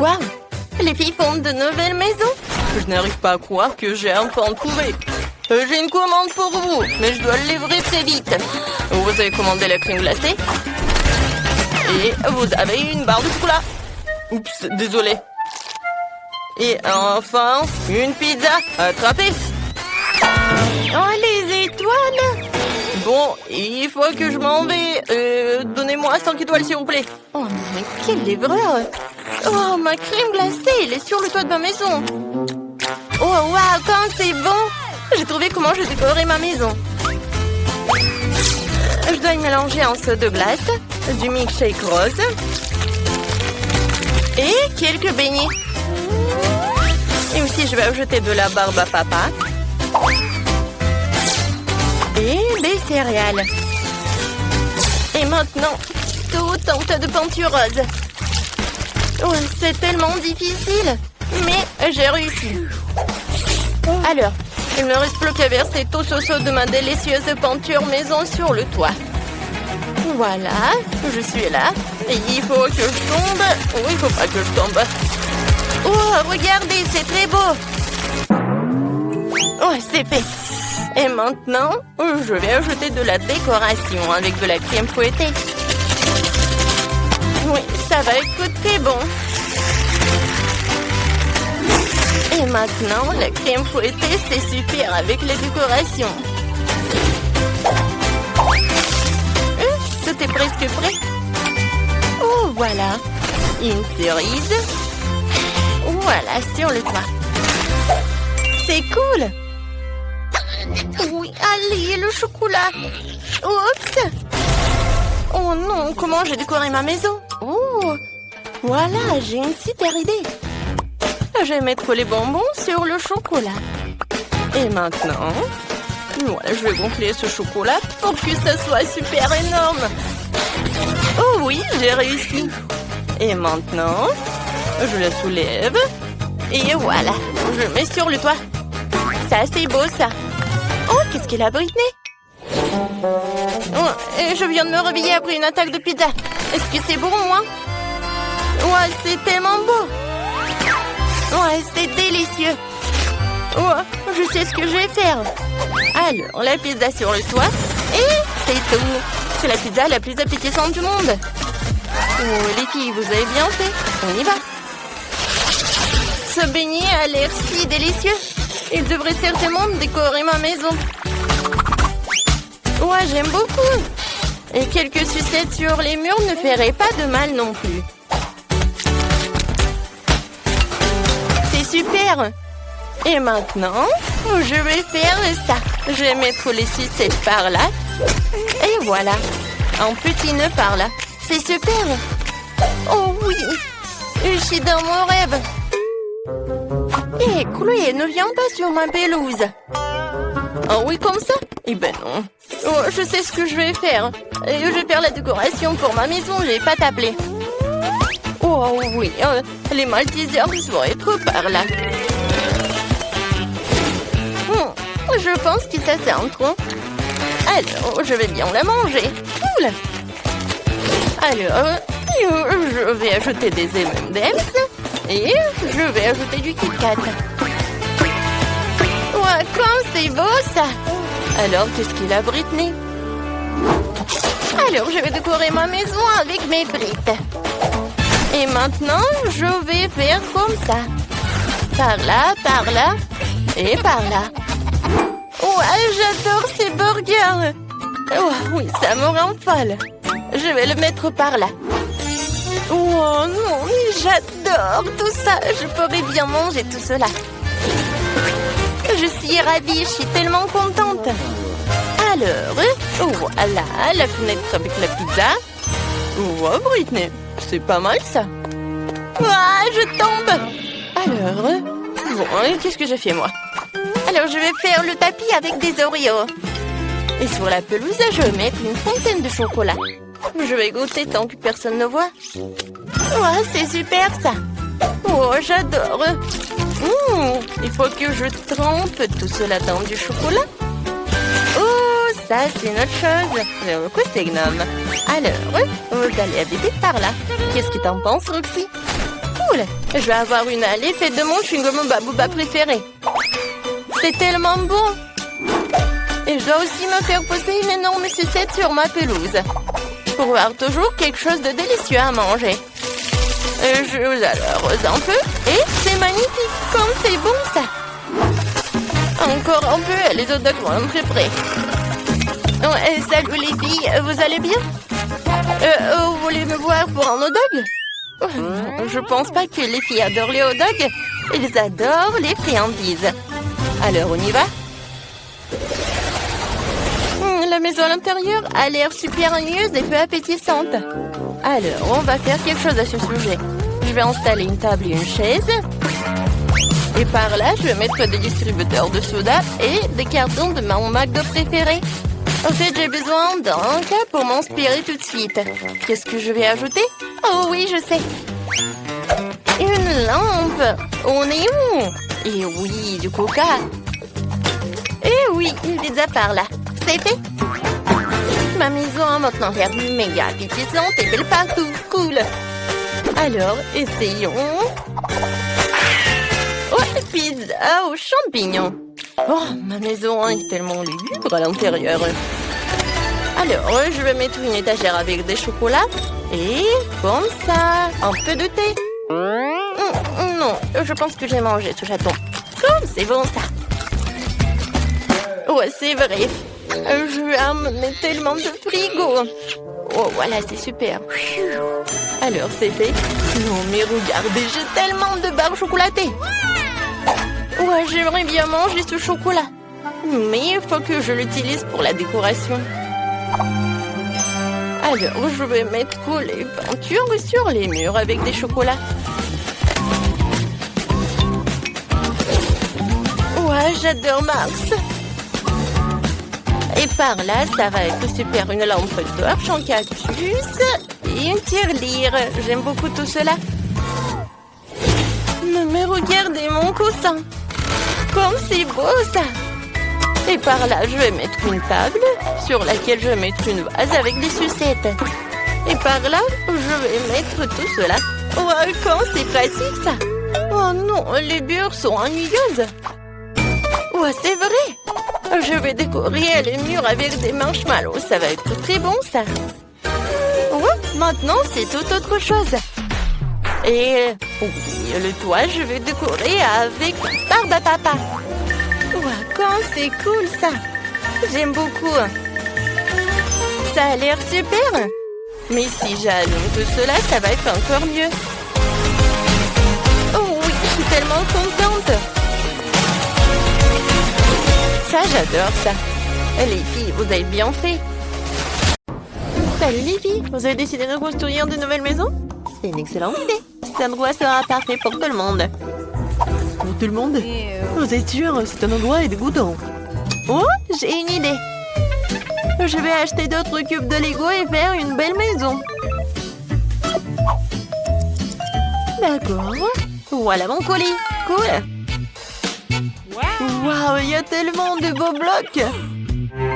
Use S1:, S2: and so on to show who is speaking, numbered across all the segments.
S1: Waouh! Les filles fondent de nouvelles maisons. Je n'arrive pas à croire que j'ai enfin trouvé. J'ai une commande pour vous, mais je dois le livrer très vite. Vous avez commandé la crème glacée. Et vous avez une barre de chocolat. Oups, désolé. Et enfin, une pizza. Attrapée. Oh, les étoiles! Bon, il faut que je m'en vais. Donnez-moi 5 étoiles, s'il vous plaît. Oh, mais quelle livreur! Oh, ma crème glacée, elle est sur le toit de ma maison. Oh, waouh, quand c'est bon! J'ai trouvé comment je décorais ma maison. Je dois y mélanger un seau de glace, du milkshake rose et quelques beignets. Et aussi, je vais ajouter de la barbe à papa et des céréales. Et maintenant, tout un tas de peinture rose. Oh, c'est tellement difficile, mais j'ai réussi. Alors, il ne reste plus qu'à verser tout ce seau de ma délicieuse peinture maison sur le toit. Voilà, je suis là. Et il faut que je tombe. Oh, il faut pas que je tombe. Oh, regardez, c'est très beau. Oh, c'est fait. Et maintenant, je vais ajouter de la décoration avec de la crème fouettée. Oui, ça va être très bon. Et maintenant, la crème fouettée, c'est super avec les décorations. Tout est presque prêt. Oh, voilà. Une cerise. Voilà, sur le toit. C'est cool. Oui, allez, le chocolat. Oups. Oh non, comment j'ai décoré ma maison? Oh, voilà, j'ai une super idée. Je vais mettre les bonbons sur le chocolat. Et maintenant, voilà, je vais gonfler ce chocolat pour que ça soit super énorme. Oh oui, j'ai réussi. Et maintenant, je la soulève. Et voilà, je mets sur le toit. Ça, c'est beau, ça. Oh, qu'est-ce qu'il a, Britney? Oh, et je viens de me réveiller après une attaque de pizza. Est-ce que c'est bon, moi? Ouais, c'est tellement beau. Ouais, c'est délicieux. Oh, je sais ce que je vais faire. Alors, la pizza sur le toit. Et c'est tout. C'est la pizza la plus appétissante du monde. Oh, les filles, vous avez bien fait. On y va. Ce beignet a l'air si délicieux. Il devrait certainement décorer ma maison. Ouais, j'aime beaucoup. Et quelques sucettes sur les murs ne feraient pas de mal non plus. C'est super. Et maintenant, je vais faire ça. Je vais mettre les sucettes par là. Et voilà. Un petit nœud par là. C'est super. Oh oui. Je suis dans mon rêve. Hé, Chloé, ne viens pas sur ma pelouse. Oh oui, comme ça? Eh ben non. Oh, je sais ce que je vais faire. Je vais faire la décoration pour ma maison. Je vais pas t'appeler. Oh oui, les Maltesers vont être par là. Je pense que ça c'est un tronc. Alors, je vais bien la manger. Cool. Alors, je vais ajouter des M&M's et je vais ajouter du Kit Kat. Ouais, comme c'est beau ça. Alors, qu'est-ce qu'il a, Britney? Alors, je vais décorer ma maison avec mes frites. Et maintenant, je vais faire comme ça. Par là, et par là. Ouais, j'adore ces burgers. Oh, oui, ça me rend folle. Je vais le mettre par là. Oh non, mais j'adore tout ça. Je pourrais bien manger tout cela. Je suis ravie, je suis tellement contente. Alors, voilà, la fenêtre avec la pizza. Oh, Britney, c'est pas mal ça. Ah, je tombe. Alors, bon, qu'est-ce que j'ai fait moi? Alors, je vais faire le tapis avec des Oreos. Et sur la pelouse, je vais mettre une fontaine de chocolat. Je vais goûter tant que personne ne voit. Oh, c'est super ça. Oh, j'adore. Il faut que je trempe tout cela dans du chocolat. Oh, ça, c'est une autre chose. J'aime beaucoup ces gnomes. Alors, vous allez habiter par là. Qu'est-ce que t'en penses, Roxy? cool! Je vais avoir une allée faite de mon chewing-gum Babouba préféré. C'est tellement bon! Et je dois aussi me faire poser une énorme sucette sur ma pelouse. Pour avoir toujours quelque chose de délicieux à manger. Je l'arrose un peu et c'est magnifique! Comme c'est bon ça! Encore un peu, les hot dogs vont entrer prêts. Salut les filles, vous allez bien? Vous voulez me voir pour un hot dog? Je pense pas que les filles adorent les hot dogs. Ils adorent les friandises. Alors on y va? La maison à l'intérieur a l'air super ennuyeuse et peu appétissante. Alors on va faire quelque chose à ce sujet. Je vais installer une table et une chaise. Et par là, je vais mettre des distributeurs de soda et des cartons de mon McDo préféré. En fait, j'ai besoin d'un cas pour m'inspirer tout de suite. Qu'est-ce que je vais ajouter? Oh oui, je sais. Une lampe au néon. Et oui, du coca. Et oui, une pizza par là. C'est fait. Ma maison a maintenant l'air méga appétissante et belle partout. Cool. Alors, essayons. Oh, pizza aux champignons. Oh, ma maison est tellement lugubre à l'intérieur. Alors, je vais mettre une étagère avec des chocolats. Et comme ça, un peu de thé. Non, je pense que j'ai mangé ce chaton. Comme c'est bon ça. Ouais, c'est vrai. Je vais amener tellement de frigo. Oh, voilà, c'est super. Alors, c'est fait. Non, mais regardez, j'ai tellement de barres chocolatées. Ouais, j'aimerais bien manger ce chocolat. Mais il faut que je l'utilise pour la décoration. Alors, je vais mettre les peintures sur les murs avec des chocolats. Ouais, j'adore Mars. Et par là, ça va être super. Une lampe torche en cactus et une tirelire. J'aime beaucoup tout cela. Mais regardez mon coussin. Comme c'est beau ça. Et par là, je vais mettre une table sur laquelle je vais mettre une vase avec des sucettes. Et par là, je vais mettre tout cela. Ouais, comme c'est pratique ça. Oh non, les murs sont ennuyeuses. Ouais, c'est vrai. Je vais décorer les murs avec des marshmallows. Ça va être très bon ça. Ouais, maintenant c'est tout autre chose. Et oui, le toit, je vais décorer avec Barbe à Papa. Ouais, quand c'est cool ça. J'aime beaucoup. Ça a l'air super. Mais si j'allume tout cela, ça va être encore mieux. Oh oui, je suis tellement contente. Ça, j'adore ça. Les filles, vous avez bien fait. Salut les filles, vous avez décidé de construire de nouvelles maisons? C'est une excellente idée. Cet endroit sera parfait pour tout le monde. Pour tout le monde? Vous êtes sûr, cet endroit est dégoûtant. Oh, j'ai une idée. Je vais acheter d'autres cubes de Lego et faire une belle maison. D'accord. Voilà mon colis. Cool. Waouh, il y a tellement de beaux blocs.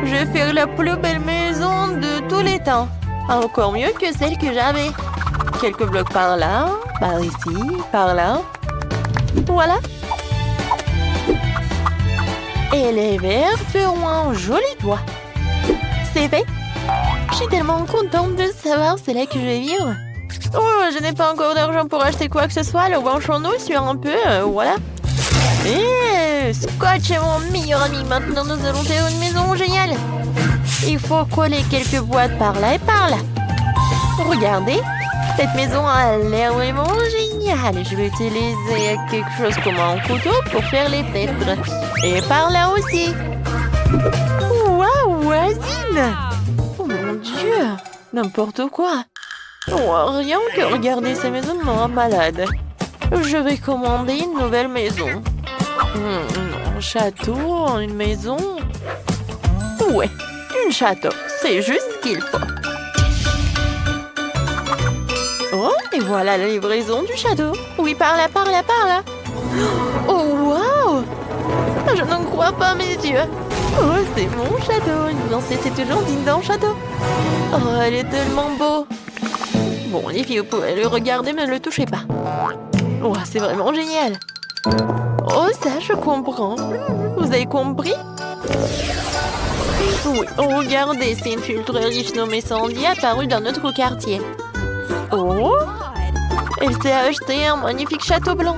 S1: Je vais faire la plus belle maison de tous les temps. Encore mieux que celle que j'avais. Quelques blocs par là, par ici, par là. Voilà. Et les verres feront un joli toit. C'est fait. Je suis tellement contente de savoir c'est là que je vais vivre. Oh, je n'ai pas encore d'argent pour acheter quoi que ce soit. Le branchons-nous sur un peu, voilà. Et Scotch est mon meilleur ami. Maintenant, nous allons faire une maison géniale. Il faut coller quelques boîtes par là et par là. Regardez, cette maison a l'air vraiment géniale. Je vais utiliser quelque chose comme un couteau pour faire les fenêtres. Et par là aussi. Waouh, voisine! Oh mon Dieu! N'importe quoi. Oh, rien que regarder ces maisons me rend malade. Je vais commander une nouvelle maison. Un château, une maison. Ouais, un château. C'est juste ce qu'il faut. Oh, et voilà la livraison du château. Oui, par là, par là, par là. Oh, waouh! Je n'en crois pas mes yeux. Oh, c'est mon château. Non, c'était toujours digne d'un château. Oh, elle est tellement beau. Bon, les filles, vous pouvez le regarder, mais ne le touchez pas. Oh, c'est vraiment génial. Oh, ça, je comprends. Vous avez compris? Oui, regardez, c'est une fille ultra riche nommée Sandy apparue dans notre quartier. Oh! Elle s'est acheté un magnifique château blanc.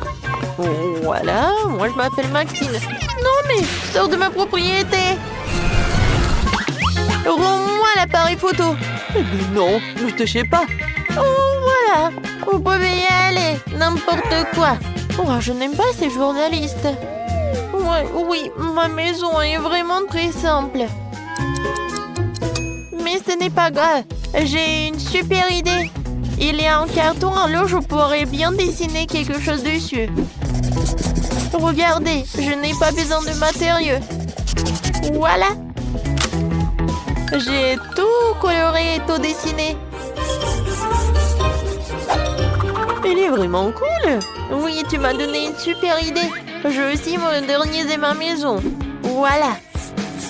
S1: Oh, voilà, moi je m'appelle Maxine. Non mais, sors de ma propriété! Rends-moi l'appareil photo. Mais non, ne touchez pas. Oh, voilà, vous pouvez y aller, n'importe quoi. Oh, je n'aime pas ces journalistes. Ouais, oui, ma maison est vraiment très simple. Mais ce n'est pas grave, j'ai une super idée. Il y a un carton, alors je pourrais bien dessiner quelque chose dessus. Regardez, je n'ai pas besoin de matériaux. Voilà. J'ai tout coloré et tout dessiné. Il est vraiment cool. Oui, tu m'as donné une super idée. Je vais aussi moderniser ma maison. Voilà.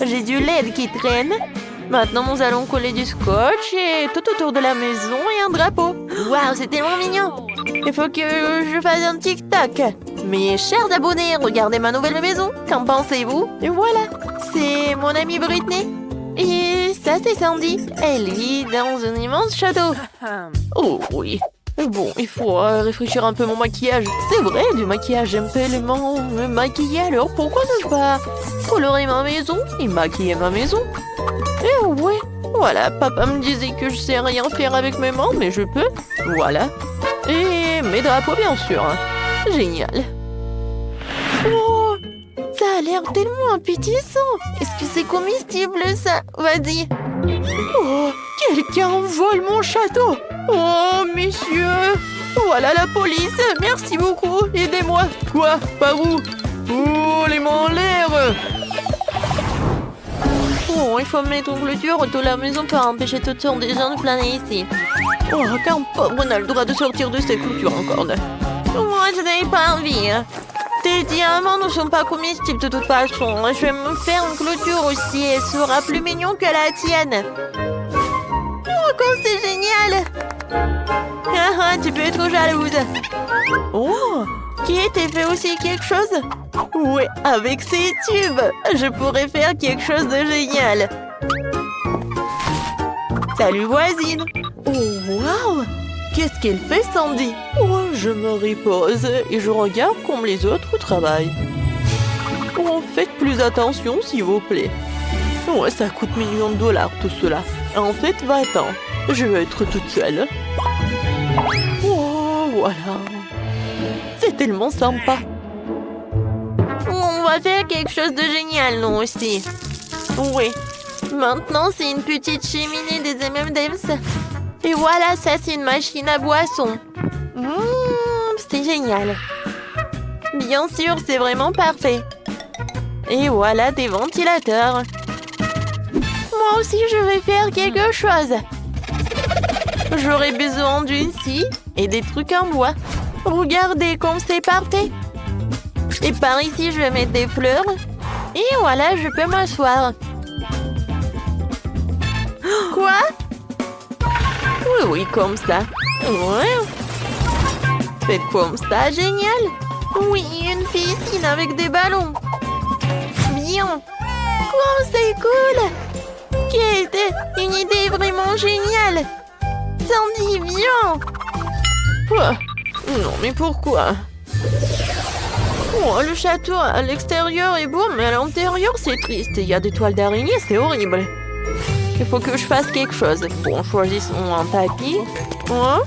S1: J'ai du LED qui traîne. Maintenant, nous allons coller du scotch et tout autour de la maison et un drapeau. Waouh, c'est tellement mignon. Il faut que je fasse un TikTok. Mes chers abonnés, regardez ma nouvelle maison. Qu'en pensez-vous? Et voilà, c'est mon amie Britney. Et ça, c'est Sandy. Elle vit dans un immense château. Oh oui. Bon, il faut réfléchir un peu mon maquillage. C'est vrai, du maquillage, j'aime tellement me maquiller. Alors pourquoi ne pas colorer ma maison et maquiller ma maison? Eh ouais, voilà, papa me disait que je sais rien faire avec mes mains, mais je peux. Voilà. Et mes drapeaux, bien sûr. Génial. Oh, ça a l'air tellement appétissant. Est-ce que c'est comestible, ça? Vas-y. Oh, quelqu'un vole mon château. Oh, messieurs. Voilà la police. Merci beaucoup. Aidez-moi. Quoi? Par où? Oh, les mains en l'air. Oh, il faut mettre une clôture autour de la maison pour empêcher toutes sortes de gens de planer ici. Oh, qu'importe, on a le droit de sortir de cette clôture encore. Moi, je n'ai pas envie. Tes diamants ne sont pas comestibles de toute façon. Je vais me faire une clôture aussi. Elle sera plus mignon que la tienne. Oh, comme c'est génial! Ah, tu peux être jalouse. Oh, qui était fait aussi quelque chose? Oui, avec ces tubes, je pourrais faire quelque chose de génial. Salut voisine. Oh, waouh! Qu'est-ce qu'elle fait, Sandy? Oh, je me repose et je regarde comme les autres travaillent. Oh, faites plus attention, s'il vous plaît. Oh, ça coûte millions de dollars, tout cela. En fait, va-t'en. Je vais être toute seule. Oh, voilà. C'est tellement sympa. On va faire quelque chose de génial, nous aussi. Oui. Maintenant, c'est une petite cheminée des M&M's. Et voilà, ça, c'est une machine à boisson. C'est génial. Bien sûr, c'est vraiment parfait. Et voilà des ventilateurs. Moi aussi, je vais faire quelque chose. J'aurai besoin d'une scie et des trucs en bois. Regardez comme c'est parfait. Et par ici, je vais mettre des fleurs. Et voilà, je peux m'asseoir. Quoi? Oui, comme ça. Ouais. Faites comme ça, génial. Oui, une piscine avec des ballons. Bien. Oh, c'est cool. Quelle était une idée vraiment géniale. Sandy, viens. Quoi? Non, mais pourquoi? Oh, le château à l'extérieur est beau, mais à l'intérieur, c'est triste. Il y a des toiles d'araignée, c'est horrible. Il faut que je fasse quelque chose. Bon, choisissons un tapis. Oh,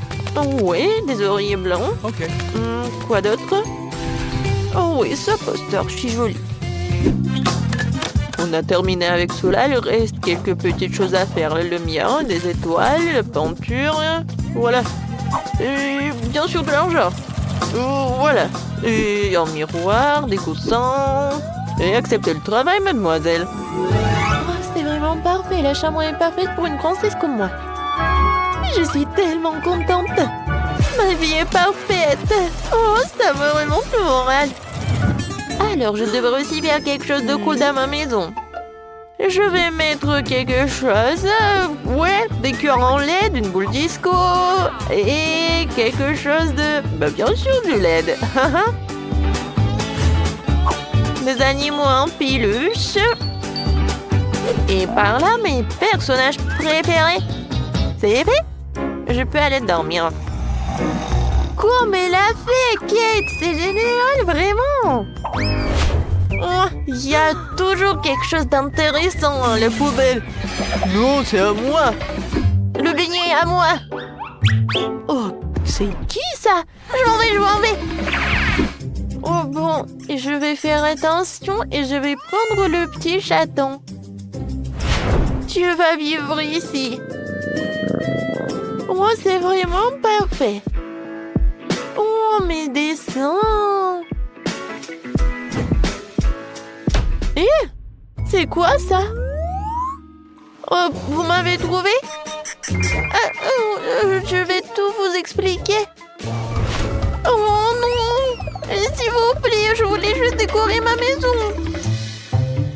S1: oui, des oreillers blancs. Quoi d'autre? Oh oui, ce poster, je suis jolie. On a terminé avec cela, il reste quelques petites choses à faire. La lumière, des étoiles, la peinture, voilà. Et bien sûr de l'argent. Voilà. Et un miroir, des coussins. Et acceptez le travail, mademoiselle. Oh, c'est vraiment parfait, la chambre est parfaite pour une princesse comme moi. Je suis tellement contente. Ma vie est parfaite. Oh, ça me remonte le moral. Alors, je devrais aussi faire quelque chose de cool dans ma maison. Je vais mettre quelque chose. Ouais, des cœurs en LED, une boule disco et quelque chose de... bien sûr du LED. Des animaux en peluche. Et par là, mes personnages préférés. C'est vrai? Je peux aller dormir. Comme elle a fait, Kate! C'est génial, vraiment! Oh, il y a toujours quelque chose d'intéressant dans la poubelle. Non, c'est à moi. Le beignet est à moi. Oh, c'est qui ça? Je m'en vais. Oh bon, je vais faire attention et je vais prendre le petit chaton. Tu vas vivre ici. Oh, c'est vraiment parfait. Oh, mes dessins. C'est quoi ça? Oh, vous m'avez trouvé? Je vais tout vous expliquer. Oh non! S'il vous plaît, je voulais juste décorer ma maison.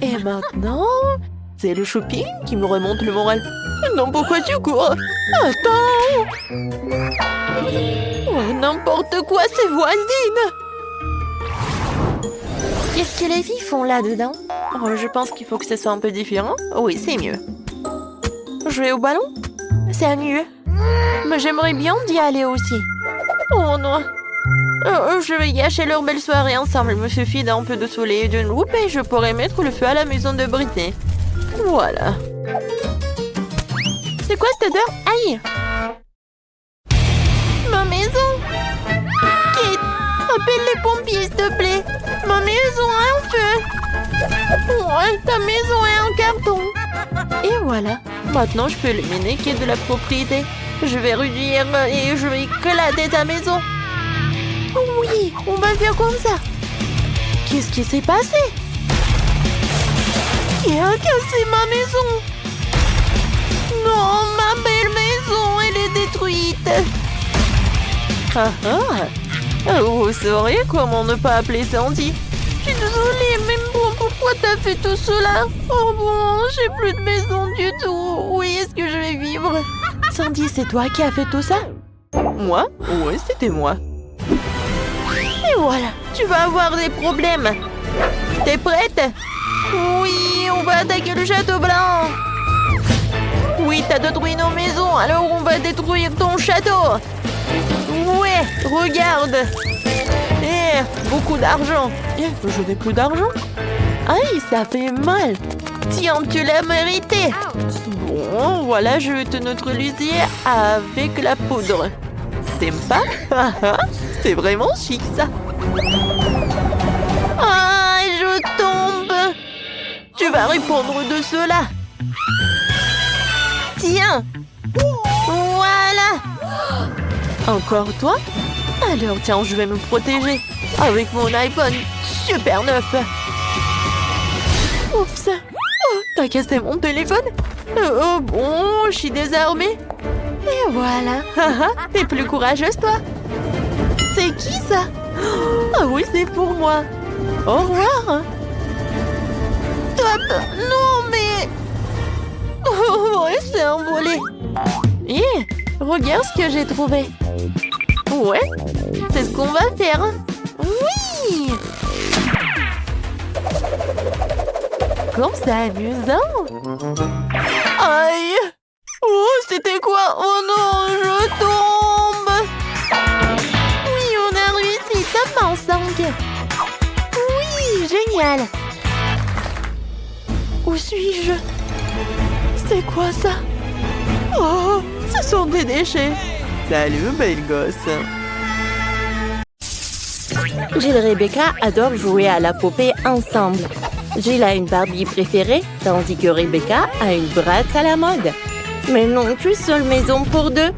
S1: Et maintenant, c'est le shopping qui me remonte le moral. Non, pourquoi tu cours? Attends! Oh, n'importe quoi, ces voisines! Qu'est-ce que les filles font là-dedans? Oh, je pense qu'il faut que ce soit un peu différent. Oui, c'est mieux. Jouer au ballon? C'est mieux. Mais j'aimerais bien d'y aller aussi. Oh non. Je vais gâcher leur belle soirée ensemble. Il me suffit d'un peu de soleil et d'une loupe et je pourrai mettre le feu à la maison de Britney. Voilà. C'est quoi cette odeur? Aïe! Ma maison! Kate, appelle les pompiers, s'il te plaît. Ma maison a un feu. Ouais, ta maison est en carton. Et voilà. Maintenant, je peux éliminer Kate de la propriété. Je vais réduire et je vais éclater ta maison. Oui, on va faire comme ça. Qu'est-ce qui s'est passé? Qui a cassé ma maison? Non, ma belle maison, elle est détruite. Vous sauriez comment ne pas appeler Sandy? Je suis désolée, mais bon, pourquoi t'as fait tout cela? Oh bon, j'ai plus de maison du tout. Où est-ce que je vais vivre? Sandy, c'est toi qui as fait tout ça? Moi? Oui, c'était moi. Et voilà, tu vas avoir des problèmes. T'es prête? Oui, on va attaquer le château blanc. Oui, t'as détruit nos maisons, alors on va détruire ton château. Ouais, regarde. Beaucoup d'argent. Je n'ai plus d'argent. Aïe, ça fait mal. Tiens, tu l'as mérité. Bon, voilà, je vais te neutraliser avec la poudre. T'aimes pas? C'est vraiment chic, ça. Ah, je tombe. Tu vas répondre de cela. Tiens. Voilà. Encore toi? Alors tiens, je vais me protéger avec mon iPhone super neuf. Oups. Oh, t'as cassé mon téléphone? Oh bon, je suis désarmée. Et voilà. T'es plus courageuse, toi. C'est qui ça? Ah oui, c'est pour moi. Au revoir. Top. Non, mais... Oh, ouais, c'est envolé. Regarde ce que j'ai trouvé. Ouais, c'est ce qu'on va faire. Oui! Comme c'est amusant. Aïe! Oh, c'était quoi? Oh non, je tombe! Oui, on a réussi. Top en 5. Oui, génial. Où suis-je? C'est quoi ça? Oh, ce sont des déchets. Salut, belle gosse. Jill et Rebecca adorent jouer à la poupée ensemble. Jill a une Barbie préférée, tandis que Rebecca a une Bratz à la mode. Mais non, qu'une seule maison pour deux.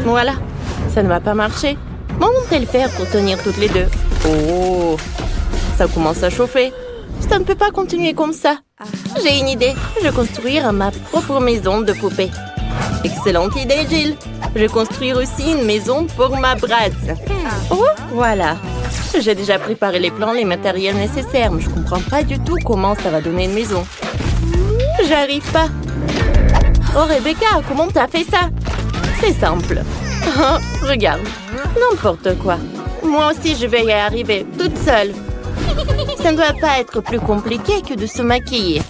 S1: Voilà, ça ne va pas marcher. Comment vont-elles faire pour tenir toutes les deux? Oh, ça commence à chauffer. Ça ne peut pas continuer comme ça. J'ai une idée. Je vais construire ma propre maison de poupée. Excellente idée, Jill. Je vais construire aussi une maison pour ma Bratz. Oh, voilà. J'ai déjà préparé les plans, les matériels nécessaires, mais je comprends pas du tout comment ça va donner une maison. J'arrive pas. Oh, Rebecca, comment t'as fait ça? C'est simple. Oh, regarde. N'importe quoi. Moi aussi, je vais y arriver, toute seule. Ça ne doit pas être plus compliqué que de se maquiller.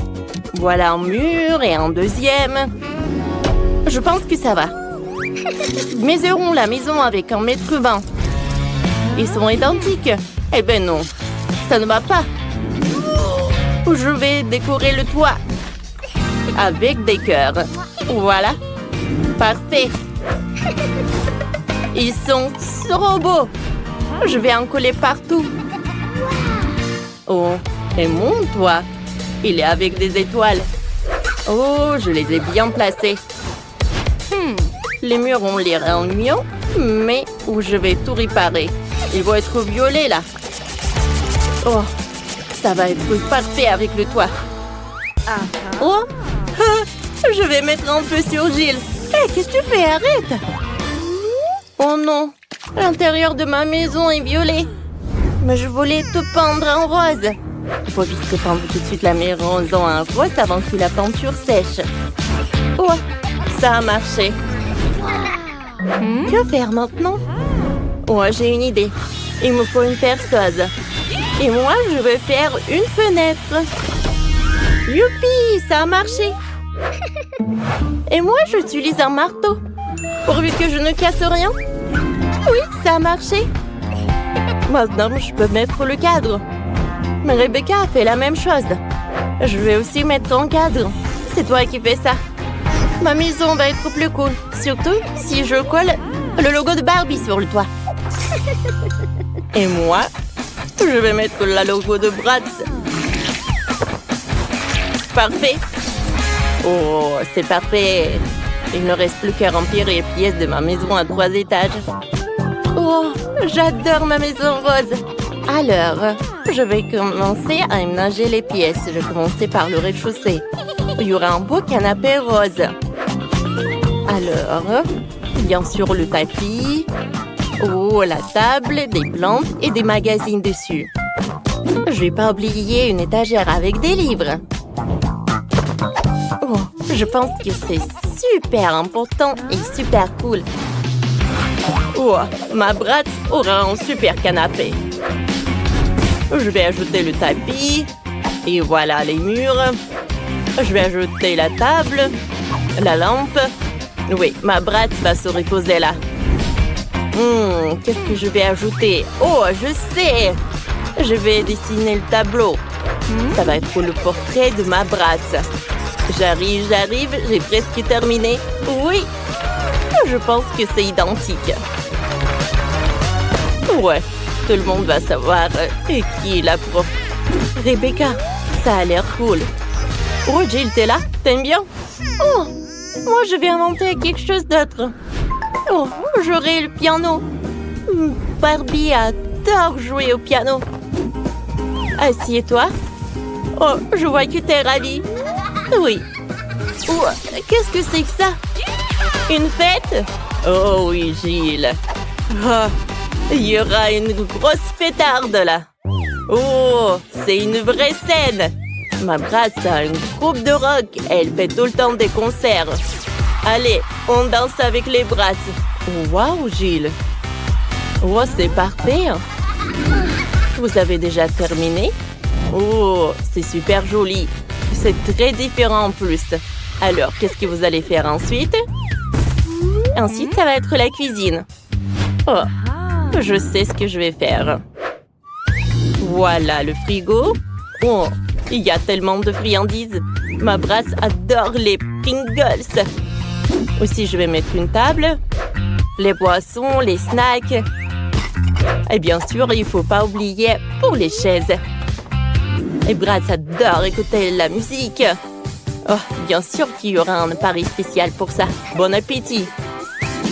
S1: Voilà un mur et un deuxième. Je pense que ça va. Mesurons la maison avec 1,20 m. Ils sont identiques. Eh ben non, ça ne va pas. Je vais décorer le toit avec des cœurs. Voilà. Parfait. Ils sont trop beaux. Je vais en coller partout. Oh, et mon toit, il est avec des étoiles. Oh, je les ai bien placés. Les murs ont l'air ennuyants, mais où je vais tout réparer. Ils vont être violets là. Oh, ça va être parfait avec le toit. Oh, je vais mettre un peu sur Gilles. Hé, qu'est-ce que tu fais? Arrête! Oh non, l'intérieur de ma maison est violet. Mais je voulais te peindre en rose. Il faut vite te peindre tout de suite la maison en rose avant que la peinture sèche. Oh, ça a marché. Que faire maintenant? Oh, j'ai une idée. Il me faut une perceuse. Et moi, je vais faire une fenêtre. Youpi, ça a marché. Et moi, j'utilise un marteau. Pourvu que je ne casse rien. Oui, ça a marché. Maintenant, je peux mettre le cadre. Mais Rebecca a fait la même chose. Je vais aussi mettre un cadre. C'est toi qui fais ça. Ma maison va être plus cool. Surtout si je colle le logo de Barbie sur le toit. Et moi, je vais mettre le logo de Bratz. Parfait. Oh, c'est parfait. Il ne reste plus qu'à remplir les pièces de ma maison à 3 étages. Oh, j'adore ma maison rose. Alors, je vais commencer à aménager les pièces. Je vais commencer par le rez-de-chaussée. Il y aura un beau canapé rose. Alors, bien sûr le tapis. Oh, la table, des plantes et des magazines dessus. Je vais pas oublier une étagère avec des livres. Oh, je pense que c'est super important et super cool. Oh, ma Bratz aura un super canapé. Je vais ajouter le tapis. Et voilà les murs. Je vais ajouter la table, la lampe. Oui, ma Bratz va se reposer là. Qu'est-ce que je vais ajouter? Oh, je sais! Je vais dessiner le tableau. Ça va être le portrait de ma Bratz. J'arrive, j'ai presque terminé. Oui, je pense que c'est identique. Ouais, tout le monde va savoir qui est la prof. Rebecca, ça a l'air cool. Oh, Jill, t'es là? T'aimes bien? Oh, moi je vais inventer quelque chose d'autre. Oh, j'aurai le piano. Barbie adore jouer au piano. Assieds-toi. Oh, je vois que t'es ravie. Oui. Oh, qu'est-ce que c'est que ça? Une fête? Oh oui, Gilles. Oh, il y aura une grosse fêtarde là. Oh, c'est une vraie scène. Ma Bratz a un groupe de rock. Elle fait tout le temps des concerts. Allez, on danse avec les Bratz. Waouh, Gilles. Oh, c'est parfait. Vous avez déjà terminé? Oh, c'est super joli. C'est très différent en plus. Alors, qu'est-ce que vous allez faire ensuite? Ensuite, ça va être la cuisine. Oh, je sais ce que je vais faire. Voilà le frigo. Oh, il y a tellement de friandises. Ma Bratz adore les Pringles. Aussi, je vais mettre une table, les boissons, les snacks. Et bien sûr, il ne faut pas oublier pour les chaises. Et Bratz adore écouter la musique. Oh, bien sûr qu'il y aura un pari spécial pour ça. Bon appétit.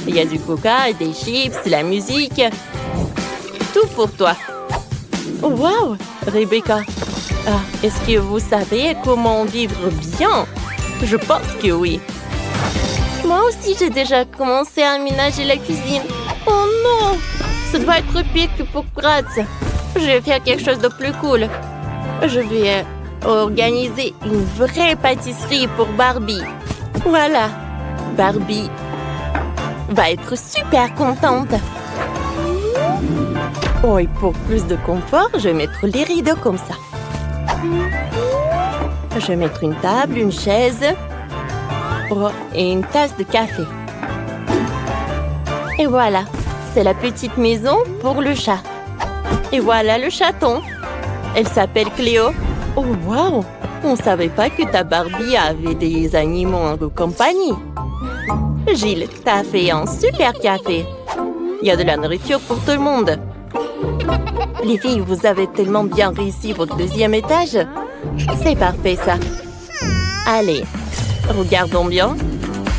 S1: Il y a du coca, des chips, la musique. Tout pour toi. Oh, wow, Rebecca. Ah, est-ce que vous savez comment vivre bien? Je pense que oui. Moi aussi, j'ai déjà commencé à aménager la cuisine. Oh non! Ça doit être pire que pour Bratz. Je vais faire quelque chose de plus cool. Je vais organiser une vraie pâtisserie pour Barbie. Voilà, Barbie va être super contente. Oh, et pour plus de confort, je vais mettre les rideaux comme ça. Je vais mettre une table, une chaise et une tasse de café. Et voilà, c'est la petite maison pour le chat. Et voilà le chaton. Elle s'appelle Cléo. Oh, wow! On ne savait pas que ta Barbie avait des animaux en compagnie. Gilles, t'as fait un super café. Il y a de la nourriture pour tout le monde. Les filles, vous avez tellement bien réussi votre deuxième étage. C'est parfait, ça. Allez, regardons bien.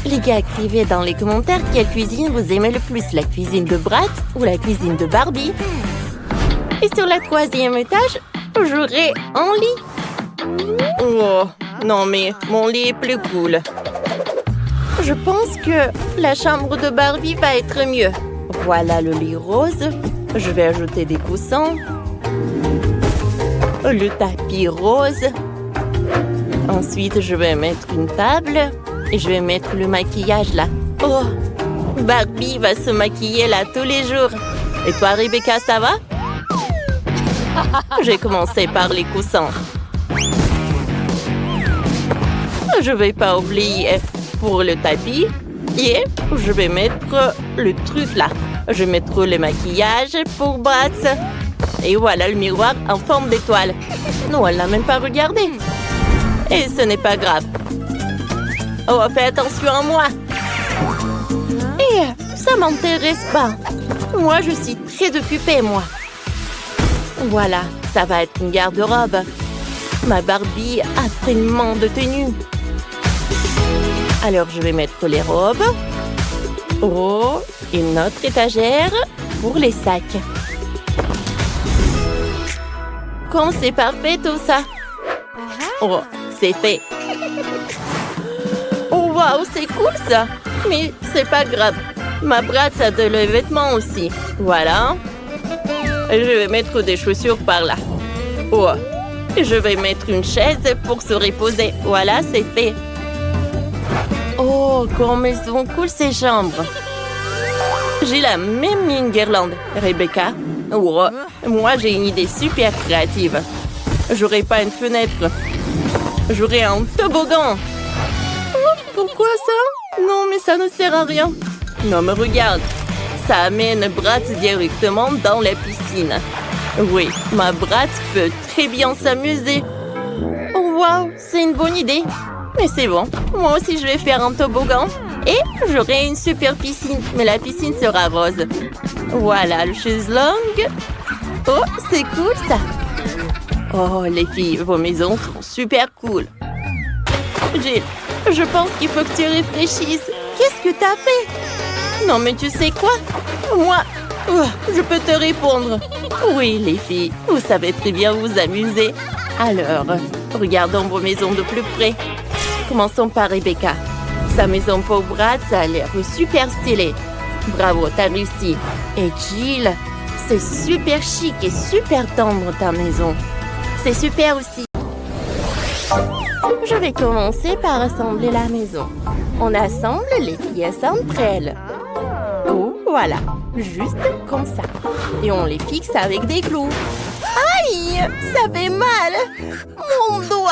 S1: Les gars, écrivez dans les commentaires quelle cuisine vous aimez le plus, la cuisine de Bratz ou la cuisine de Barbie. Et sur le troisième étage, j'aurai un lit. Oh, non mais mon lit est plus cool. Je pense que la chambre de Barbie va être mieux. Voilà le lit rose. Je vais ajouter des coussins. Le tapis rose. Ensuite, je vais mettre une table. Et je vais mettre le maquillage là. Oh, Barbie va se maquiller là tous les jours. Et toi, Rebecca, ça va? J'ai commencé par les coussins. Je vais pas oublier pour le tapis. Et je vais mettre le truc là. Je vais mettre le maquillage pour Bratz. Et voilà le miroir en forme d'étoile. Non, elle n'a même pas regardé. Et ce n'est pas grave. Oh, fais attention à moi. Et ça m'intéresse pas. Moi, je suis très occupée, moi. Voilà, ça va être une garde-robe. Ma Barbie a tellement de tenues. Alors, je vais mettre les robes. Oh, une autre étagère pour les sacs. Comme c'est parfait tout ça. Oh, c'est fait. Oh, waouh, c'est cool ça. Mais c'est pas grave. Ma Bratz a de les vêtements aussi. Voilà. Je vais mettre des chaussures par là. Oh, je vais mettre une chaise pour se reposer. Voilà, c'est fait. Oh, comme elles sont cool ces chambres. J'ai la même mis une guirlande, Rebecca. Oh, moi, j'ai une idée super créative. J'aurai pas une fenêtre. J'aurai un toboggan. Oh, pourquoi ça? Non, mais ça ne sert à rien. Non, mais regarde. Ça amène Bratz directement dans la piscine. Oui, ma Bratz peut très bien s'amuser. Oh, waouh, c'est une bonne idée. Mais c'est bon, moi aussi je vais faire un toboggan. Et j'aurai une super piscine, mais la piscine sera rose. Voilà, le chaiselong. Oh, c'est cool ça. Oh, les filles, vos maisons sont super cool. Gilles, je pense qu'il faut que tu réfléchisses. Qu'est-ce que t'as fait? Non, mais tu sais quoi? Moi, je peux te répondre. Oui, les filles, vous savez très bien vous amuser. Alors, regardons vos maisons de plus près. Commençons par Rebecca. Sa maison pour Bratz a l'air super stylée. Bravo, t'as réussi. Et Jill, c'est super chic et super tendre ta maison. C'est super aussi. Je vais commencer par assembler la maison. On assemble les pièces entre elles. Oh, voilà. Juste comme ça. Et on les fixe avec des clous. Aïe! Ça fait mal! Mon doigt!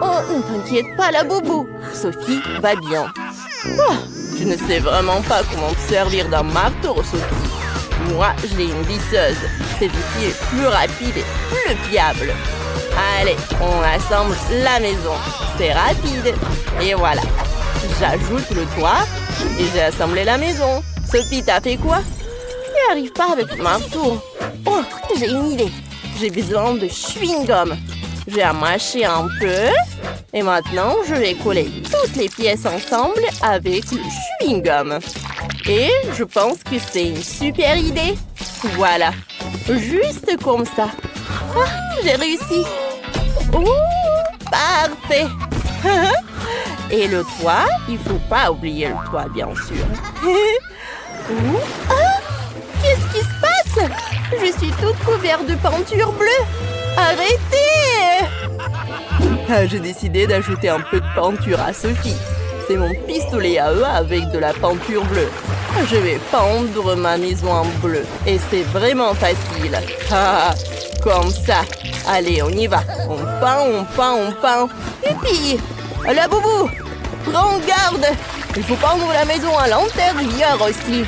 S1: Oh, ne t'inquiète pas, la boubou. Sophie va bien. Oh, tu ne sais vraiment pas comment te servir d'un marteau, Sophie. Moi, j'ai une visseuse. Cet outil est plus rapide et plus fiable. Allez, on assemble la maison. C'est rapide. Et voilà. J'ajoute le toit et j'ai assemblé la maison. Sophie, t'as fait quoi? Tu n'y arrives pas avec le marteau. Oh, j'ai une idée. J'ai besoin de chewing-gum. Je vais mâcher un peu. Et maintenant, je vais coller toutes les pièces ensemble avec le chewing-gum. Et je pense que c'est une super idée. Voilà. Juste comme ça. Ah, j'ai réussi. Oh, parfait. Et le toit, il ne faut pas oublier le toit, bien sûr. Ah, qu'est-ce qui se passe? Je suis toute couverte de peinture bleue. Arrêtez! J'ai décidé d'ajouter un peu de peinture à Sophie. C'est mon pistolet à eux avec de la peinture bleue. Je vais peindre ma maison en bleu. Et c'est vraiment facile. Ah, comme ça. Allez, on y va. On peint, on peint, on peint. Youpi! La boubou! Prends garde! Il faut peindre la maison à l'intérieur aussi.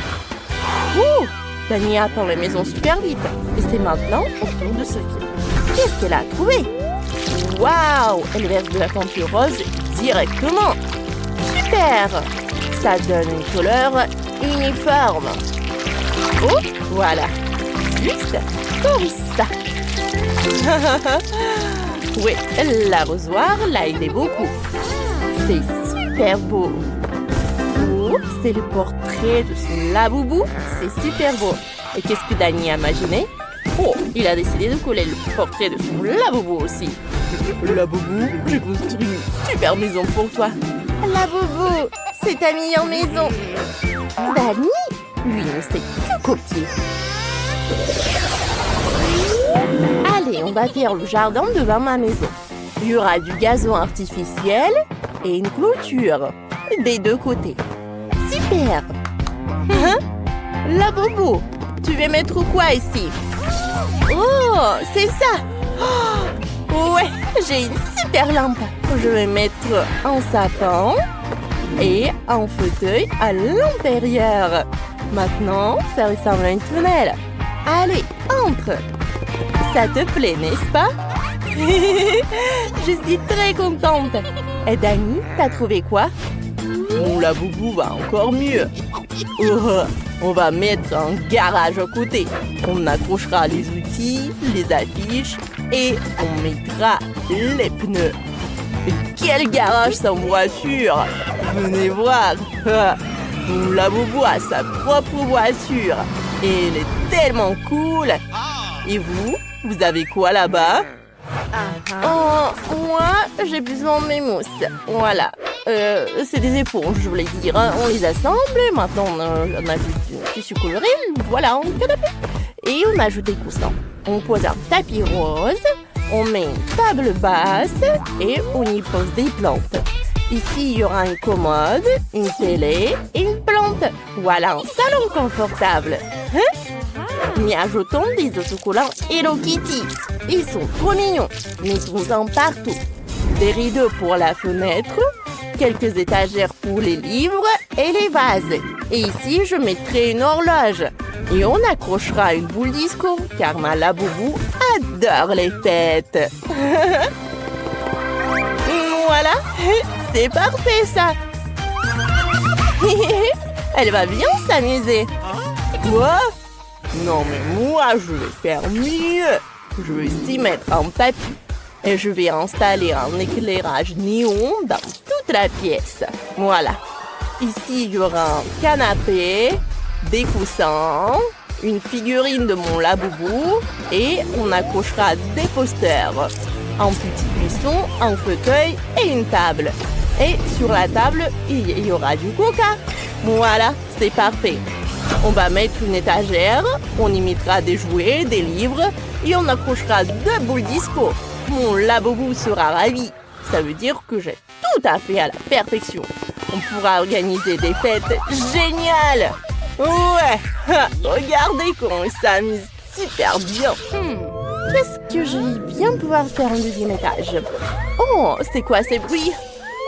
S1: Ouh! Dani a peint la maison super vite. Et c'est maintenant au tour de Sophie. Qu'est-ce qu'elle a trouvé? Waouh! Elle verse de la peinture rose directement. Super! Ça donne une couleur uniforme. Oh, voilà. Juste comme ça. Oui, l'arrosoir l'a aidé beaucoup. C'est super beau. Oh, c'est le portrait de son laboubou. C'est super beau. Et qu'est-ce que Dani a imaginé? Oh, il a décidé de coller le portrait de son laboubou aussi. Laboubou, j'ai construit une super maison pour toi. Laboubou, c'est ta meilleure maison. Dani, lui, ne sait que copier. Allez, on va faire le jardin devant ma maison. Il y aura du gazon artificiel et une clôture des deux côtés. Super! Hein? Laboubou, tu veux mettre quoi ici? Oh, c'est ça! Oh, ouais, j'ai une super lampe. Je vais mettre un sapin et un fauteuil à l'intérieur. Maintenant, ça ressemble à une tunnel. Allez, entre! Ça te plaît, n'est-ce pas? Je suis très contente. Et Dani, t'as trouvé quoi? Mon laboubou va encore mieux. Oh, on va mettre un garage à côté. On accrochera les outils, les affiches et on mettra les pneus. Quel garage sans voiture! Venez voir. Mon laboubou a sa propre voiture. Et elle est tellement cool. Et vous? Vous avez quoi là-bas? Oh, moi, j'ai besoin de mes mousses. Voilà. C'est des éponges, je voulais dire. On les assemble. Maintenant, on ajoute du tissu coloré. Voilà, on canapé. Et on ajoute des coussins. On pose un tapis rose. On met une table basse. Et on y pose des plantes. Ici, il y aura une commode, une télé et une plante. Voilà un salon confortable. Hein? Mais ajoutons des autocollants Hello Kitty. Ils sont trop mignons. Mettons-en partout. Des rideaux pour la fenêtre, quelques étagères pour les livres et les vases. Et ici, je mettrai une horloge. Et on accrochera une boule disco, car ma laboubou adore les fêtes. Voilà, c'est parfait ça. Elle va bien s'amuser. Quoi? Non mais moi je vais faire mieux. Je vais aussi mettre un tapis. Et je vais installer un éclairage néon dans toute la pièce. Voilà. Ici il y aura un canapé, des coussins, une figurine de mon laboubou et on accrochera des posters. Un petit buisson, un fauteuil et une table. Et sur la table, il y aura du coca. Voilà, c'est parfait. On va mettre une étagère, on y mettra des jouets, des livres et on accrochera 2 boules disco. Mon laboubou sera ravi. Ça veut dire que j'ai tout à fait à la perfection. On pourra organiser des fêtes géniales. Ouais, regardez comment on s'amuse super bien. Qu'est-ce que je vais bien pouvoir faire un deuxième étage? Oh, c'est quoi ces bruits?